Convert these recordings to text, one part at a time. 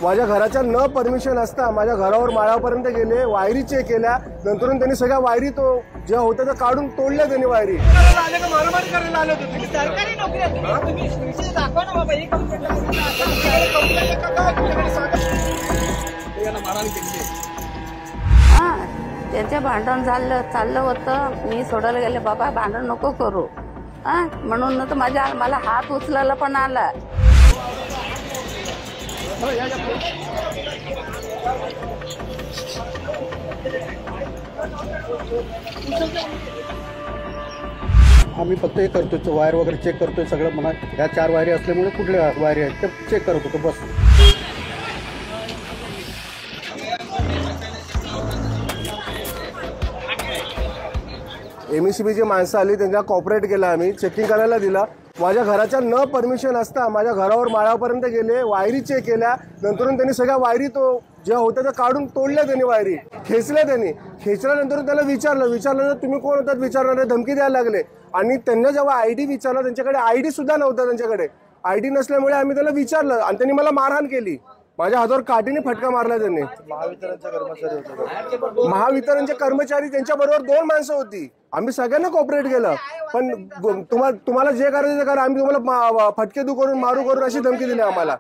माझ्या घराच्या न परमिशन असता माझ्या घरावर माळापर्यंत गेले, वायरी चेक केल्या, नंतर त्यांनी सगळ्या वायरी तो जे होतं ते काढून तोडल्या त्यांनी वायरी। मारामारी करायला आले होते सरकारी नोकरी आहे, तुम्ही विषय दाखवा ना बाबा, एक मारहाण केली। त्यांचे भांडण चाललं होतं, मी सोडायला गेले, बाबा भांडण नको करू म्हणून तर मला हात उचलायला पण आला। आम्ही फक्त हे करतोय, वायर वगैरे चेक करतोय सगळं। म्हणा ह्या 4 वायरी असल्यामुळे कुठल्या वायरी आहेत ते चेक करत होतो बस। एमएससीबीची माणसं आली, त्यांना कॉपरेट केलं, आम्ही चेकिंग करायला दिला। माझ्या घराच्या न परमिशन असता माझ्या घरावर माळापर्यंत गेले, वायरी चेक केल्या, नंतर त्यांनी सगळ्या वायरी तो जे होतं ते काढून तोडल्या त्यांनी वायरी, खेचल्या त्यांनी। खेचल्यानंतर त्याला विचारलं तुम्ही कोण होतात विचारणारे, धमकी द्यायला लागले। आणि त्यांना जेव्हा आयडी विचारला, त्यांच्याकडे आयडी सुद्धा नव्हता, त्यांच्याकडे आयडी नसल्यामुळे आम्ही त्याला विचारलं आणि त्यांनी मला मारहाण केली। माझ्या हातावर काठीने फटका मारला त्यांनी। महावितरणचे कर्मचारी त्यांच्या बरोबर 2 माणसं होती। आम्ही सगळ्यांना कॉपरेट केलं, पण तुम्हाला जे करायचं ते करा, आम्ही तुम्हाला फटके दू करून मारू करून अशी धमकी दिली आम्हाला।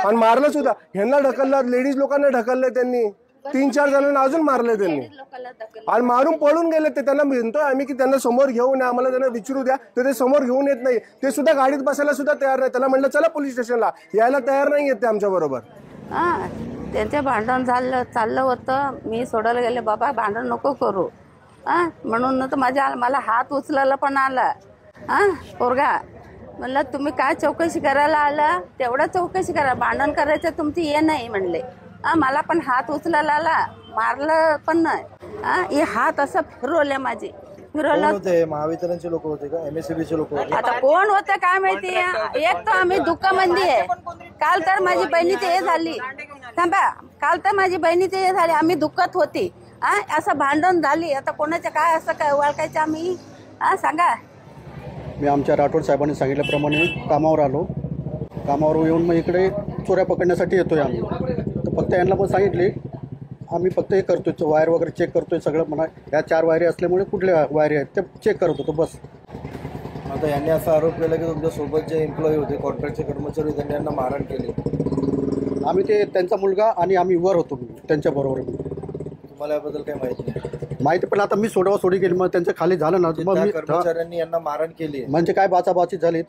आणि मारलं सुद्धा, ह्यांना ढकललं, लेडीज लोकांना ढकलले त्यांनी, 3-4 जणांना अजून मारले त्यांनी आणि मारून पळून गेले ते। त्यांना म्हणतोय आम्ही की त्यांना समोर घेऊन या, आम्हाला त्यांना विचारू द्या, तर ते समोर घेऊन येत नाही। ते सुद्धा गाडीत बसायला सुद्धा तयार नाही। त्याला म्हणलं चला पोलीस स्टेशनला, यायला तयार नाही येत ते आमच्या बरोबर। त्यांचे भांडण चाललं होतं, मी सोडायला गेले, बाबा भांडण नको करू म्हणून तर मला हात उचलायला पण आला। पोरगा म्हणलं तुम्ही काय चौकशी करायला आला, तेवढा चौकशी करा, भांडण करायचं तुमची हे नाही म्हणले। मला पण हात उचलायला आला, मारलं पण नाही। हे हात असं फिरवले माझे, फिरवलं। महावितरणचे लोक होते का, एमएससीबीचे लोक होते? आता कोण होतं काय माहिती। एक तर आम्ही दुःखामध्ये आहे। काल तर माझी बहिणीची हे झाली, थांबा, काल तर माझी बहिणीची हे झाली, आम्ही दुःखात होती। असं भांडण झाली, आता कोणाचं काय असं काय ओळखायचं आम्ही, सांगा। मी आमच्या राठोड साहेबांनी सांगितल्याप्रमाणे कामावर आलो, कामावर येऊन मग इकडे चोऱ्या पकडण्यासाठी येतोय आम्ही। तर फक्त यांना पण सांगितले आम्ही फक्त हे करतोय, वायर वगैरे चेक करतोय सगळं। म्हणा ह्या 4 वायरी असल्यामुळे कुठल्या वायरी आहेत ते चेक करत होतो बस। आता यांनी असा आरोप केला की तुमच्या सोबत जे एम्प्लॉई होते, कॉन्ट्रॅक्टचे कर्मचारी होते, त्यांनी यांना मारहाण केली। आम्ही ते त्यांचा मुलगा आणि आम्ही वर होतो त्यांच्याबरोबर। तुम्हाला याबद्दल काही माहिती नाही? माहिती, पण आता मी सोडी केली, मग त्यांच्या खाली झालं ना, मग कर्मचाऱ्यांनी यांना मारहाण केली म्हणजे काय बाचाबाची झाली।